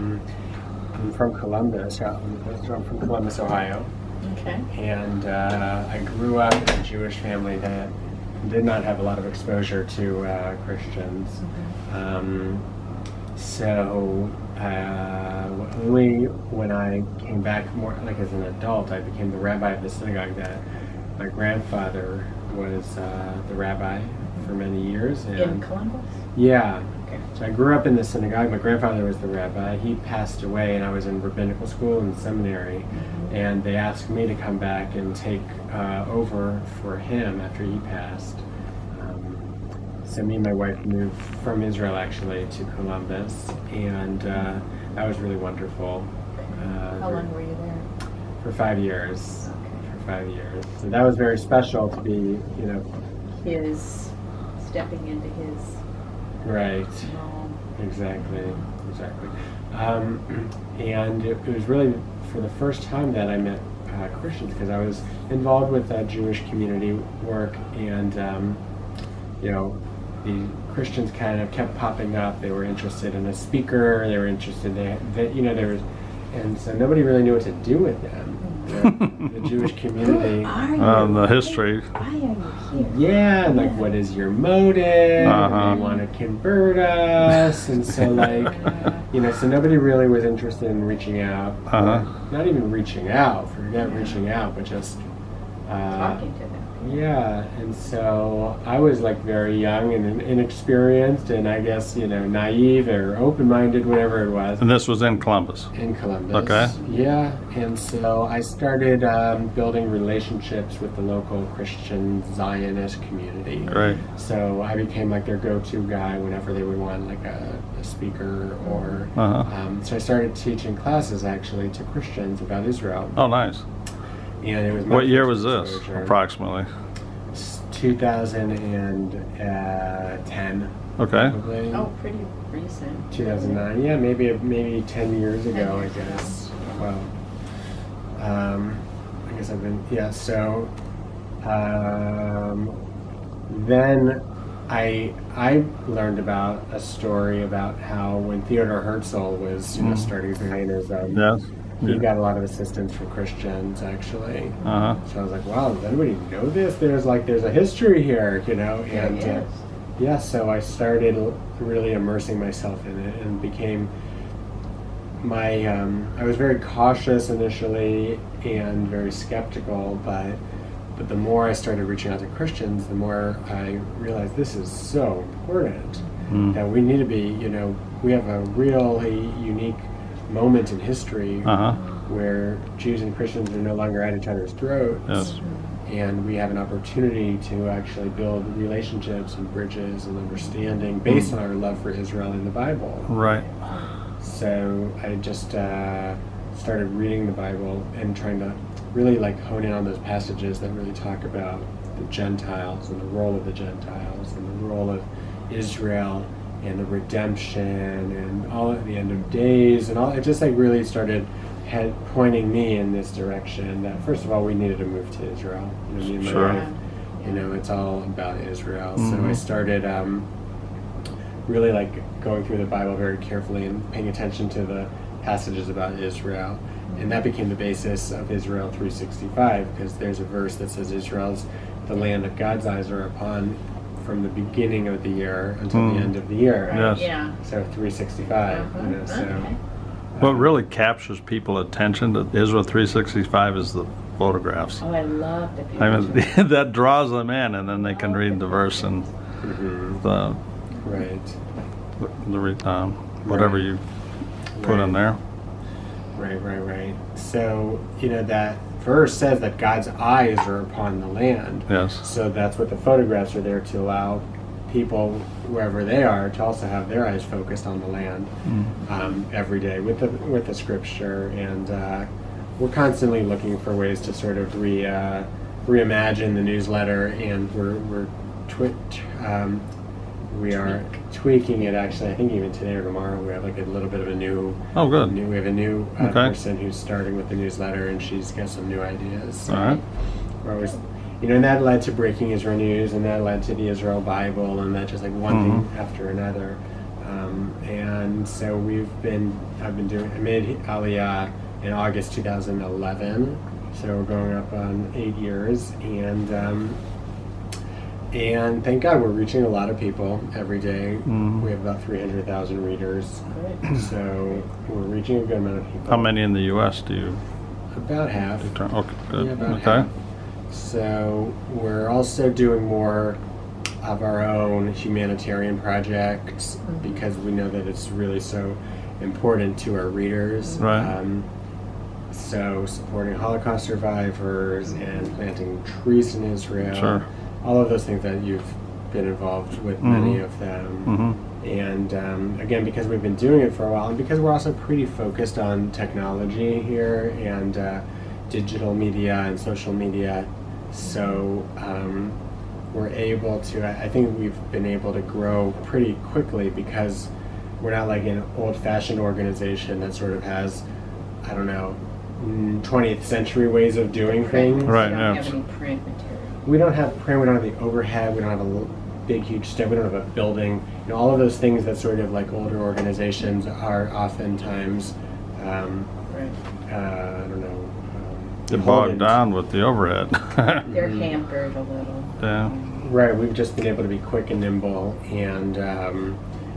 I'm from Columbus. I'm from Columbus, Ohio. Okay. And I grew up in a Jewish family that did not have a lot of exposure to Christians. So only when I came back more like as an adult, I became the rabbi of the synagogue that my grandfather was the rabbi for many years. And In Columbus? yeah. Okay. So I grew up in the synagogue. My grandfather was the rabbi. He passed away, and I was in rabbinical school and seminary. And they asked me to come back and take over for him after he passed. So me and my wife moved from Israel actually to Columbus, and that was really wonderful. How long were you there? For 5 years. Okay. For 5 years. So that was very special to be, His stepping into his right. role. Exactly. And it was really for the first time that I met Christians, because I was involved with Jewish community work, and the Christians kind of kept popping up. They were interested in a speaker. They were interested and so nobody really knew what to do with them. The Jewish community. The history. Why are you here? Yeah, and like, what is your motive? They want to convert us, and so so nobody really was interested in reaching out. Not even reaching out. Forget reaching out, but just Talking to them. yeah. And so I was like very young and inexperienced, and I guess naive or open-minded, whatever it was. And this was in Columbus. In Columbus. Okay. Yeah, and so I started building relationships with the local Christian Zionist community. Great. So I became like their go-to guy whenever they would want like a speaker or. So I started teaching classes actually to Christians about Israel. Oh, nice. And it was What year was this, approximately? 2010. Okay. Probably. Oh, pretty recent. 2009, yeah, maybe 10 years ago, I guess. Well, I guess I've been, yeah. So then I learned about a story about how when Theodor Herzl was starting Zionism, Yes. he got a lot of assistance from Christians actually. So I was like, wow, does anybody know this? There's a history here, and so I started really immersing myself in it, and became I was very cautious initially and very skeptical, but the more I started reaching out to Christians, the more I realized this is so important that we need to be, we have a really unique moment in history where Jews and Christians are no longer at each other's throats. Yes. And we have an opportunity to actually build relationships and bridges and understanding based on our love for Israel in the Bible. Right. So I just started reading the Bible and trying to really hone in on those passages that really talk about the Gentiles and the role of the Gentiles and the role of Israel and the redemption and all at the end of days and all. It just really started pointing me in this direction that first of all we needed to move to Israel. Me and my wife, it's all about Israel. So I started really going through the Bible very carefully and paying attention to the passages about Israel. And that became the basis of Israel365, because there's a verse that says Israel's the land that God's eyes are upon from the beginning of the year until the end of the year. Yes. Yeah. So 365, so. Okay. What really captures people's attention to Israel 365 is the photographs. Oh, I love the picture. I mean, that draws them in, and then they can read the verse and the whatever you put in there. Right. So, that verse says that God's eyes are upon the land. Yes. So that's what the photographs are there to allow people, wherever they are, to also have their eyes focused on the land every day with the scripture. And we're constantly looking for ways to sort of reimagine the newsletter, and we are tweaking it actually. I think even today or tomorrow we have a little bit of a new. Oh, good. We have a new person who's starting with the newsletter, and she's got some new ideas. So all right. we're always, and that led to Breaking Israel News, and that led to the Israel Bible, and that just one thing after another. And so I made Aliyah in August 2011. So we're going up on 8 years, and thank God we're reaching a lot of people every day. Mhm. We have about 300,000 readers, so we're reaching a good amount of people. How many in the U.S. do you? About half. Okay, good. Yeah, about Okay. half. So we're also doing more of our own humanitarian projects because we know that it's really so important to our readers. Right. So supporting Holocaust survivors and planting trees in Israel. Sure. All of those things that you've been involved with, many of them. And again, because we've been doing it for a while, and because we're also pretty focused on technology here and digital media and social media, so we're able to, I think we've been able to grow pretty quickly because we're not like an old-fashioned organization that sort of has, I don't know, 20th century ways of doing things. Right, You yeah. don't have any print material. We don't have print, we don't have the overhead, we don't have a big, huge staff, we don't have a building. You know, all of those things that sort of like older organizations are oftentimes, I don't know. They're bogged beholden to. down with the overhead. They're hampered a little. Yeah. Right, we've just been able to be quick and nimble, and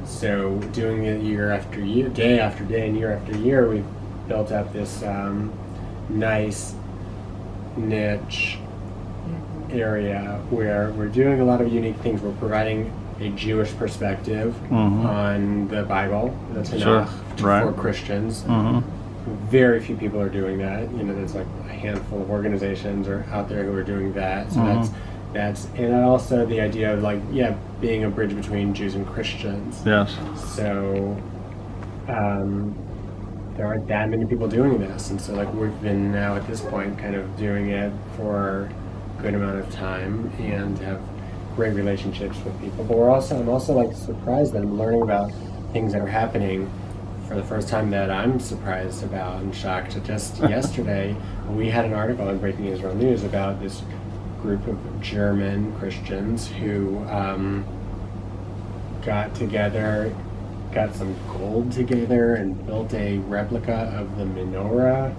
so doing it year after year, day after day, and year after year, we've built up this nice niche area where we're doing a lot of unique things. We're providing a Jewish perspective on the Bible, the Tanakh, Right. for Christians. Mm-hmm. Very few people are doing that. You know, there's like a handful of organizations are out there who are doing that. So that's and also the idea of like, being a bridge between Jews and Christians. Yes. So there aren't that many people doing this, and so like we've been now at this point kind of doing it for a good amount of time and have great relationships with people. But I'm also like surprised that I'm learning about things that are happening for the first time that I'm surprised about and shocked. Just yesterday, we had an article in Breaking Israel News about this group of German Christians who got together, got some gold together, and built a replica of the menorah,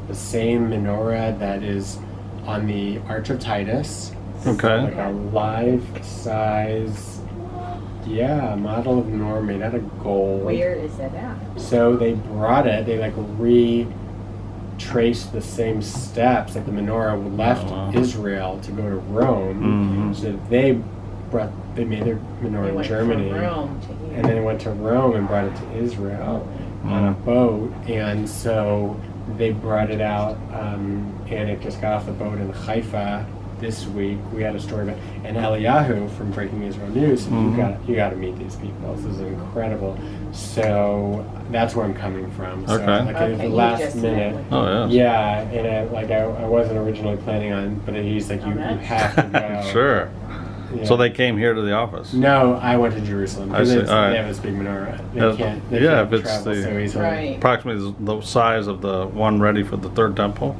the same menorah that is on the Arch of Titus. Okay. Like a life-size, model of menorah made out of gold. Where is it at? So they brought it, they like retraced the same steps that the menorah left Israel to go to Rome. So they made their menorah in went Germany. from Rome to here. And then it went to Rome and brought it to Israel on a boat. And so they brought it out, and it just got off the boat in Haifa this week. We had a story about, and Eliyahu from Breaking Israel News, you got to meet these people. This is incredible. So that's where I'm coming from. So Okay. like at Okay, the you last just met minute. with Oh, yes. Yeah, and I wasn't originally planning on, but he's like, you have to go. Sure. Yeah. So they came here to the office? No, I went to Jerusalem. I see. Because All right. they have this big menorah. They Yeah, can't if it's travel the- so easily. Right. Approximately the size of the one ready for the third temple?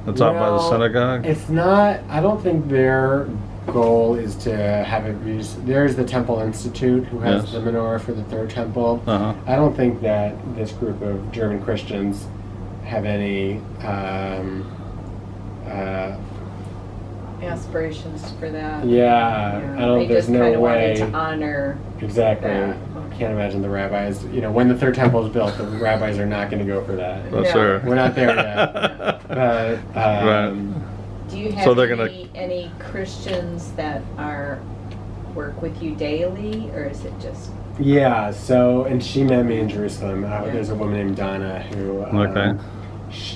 That's out by the Well, synagogue? It's not, I don't think their goal is to have it used. There's the Temple Institute who has Yes. the menorah for the third temple. Uh-huh. I don't think that this group of German Christians have any Aspirations for that. I don't, They there's just kind no of way. wanted to honor Exactly. that. Can't imagine the rabbis, when the third temple is built, the rabbis are not going to go for that. Well, No. sure. We're not there yet. But, Right. Do you So have they're gonna- any Christians that work with you daily, or is it just yeah, so, and she met me in Jerusalem. There's a woman named Donna who, Okay.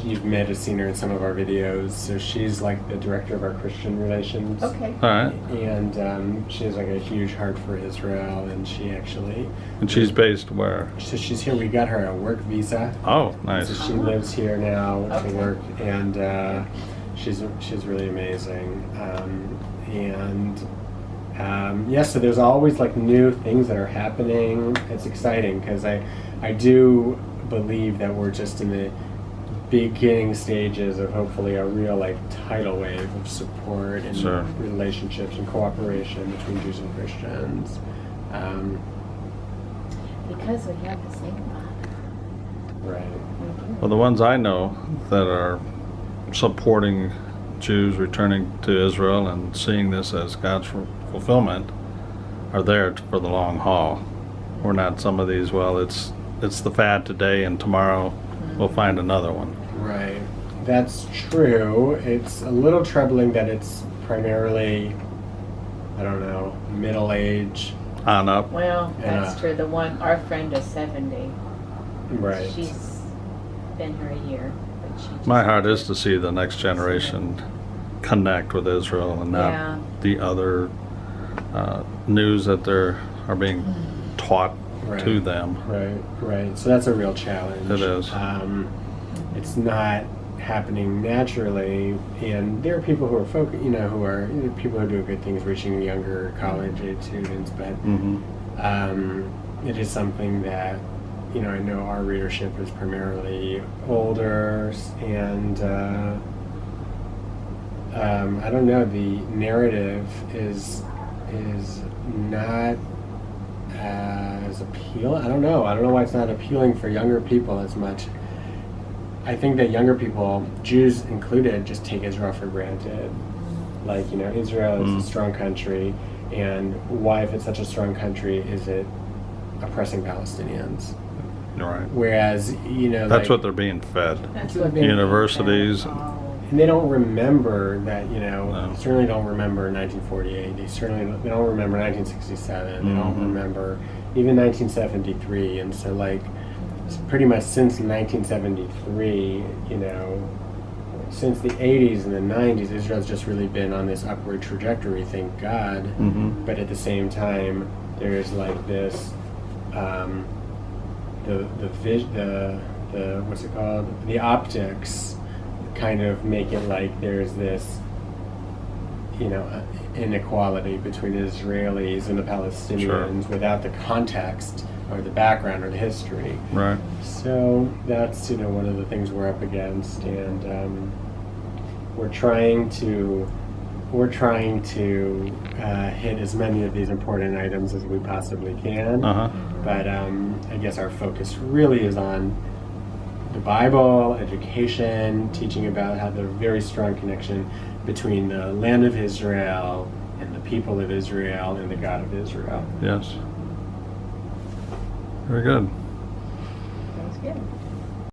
you may have seen her in some of our videos. So she's like the director of our Christian relations. okay? All right. And she has like a huge heart for Israel, and she actually, And she's based where? so she's here. We got her a work visa. Oh, So nice. she lives here now to Okay. work, and she's really amazing. So there's always like new things that are happening. It's exciting because I do believe that we're just in the beginning stages of hopefully a real like tidal wave of support and Sure. relationships and cooperation between Jews and Christians. Because we have the same Father. Right. We do. Well, the ones I know that are supporting Jews returning to Israel and seeing this as God's fulfillment are there for the long haul. We're not some of these, well, it's the fad today and tomorrow we'll find another one. Right. That's true. It's a little troubling that it's primarily, I don't know, middle age. On up. Well, Yeah. that's true. The one, our friend is 70. Right. She's been here a year. But she just My heart is to see the next generation connect with Israel and not Yeah. the other news that are being taught Right. to them. Right. So that's a real challenge. It is. It's not happening naturally, and there are people who are people who do good things, reaching younger college-age students, but Hmm. it is something that I know our readership is primarily older, and I don't know. The narrative is not as appealing. I don't know why it's not appealing for younger people as much. I think that younger people, Jews included, just take Israel for granted. Like, Israel is a strong country, and why, if it's such a strong country, is it oppressing Palestinians? Right. Whereas, That's what they're being fed. That's what Universities. and they don't remember that, No. certainly don't remember 1948. They don't remember 1967. They don't Mhm. remember even 1973. And so, pretty much since 1973, since the 80s and the 90s, Israel's just really been on this upward trajectory, thank God. Hmm. But at the same time, there's this, the what's it called? The optics kind of make it like there's this, inequality between Israelis and the Palestinians without the context or the background or the history. Right. So that's one of the things we're up against, and we're trying to hit as many of these important items as we possibly can. Uh-huh. But I guess our focus really is on the Bible, education, teaching about how there's a very strong connection between the land of Israel and the people of Israel and the God of Israel. Yes. Very good. Sounds good.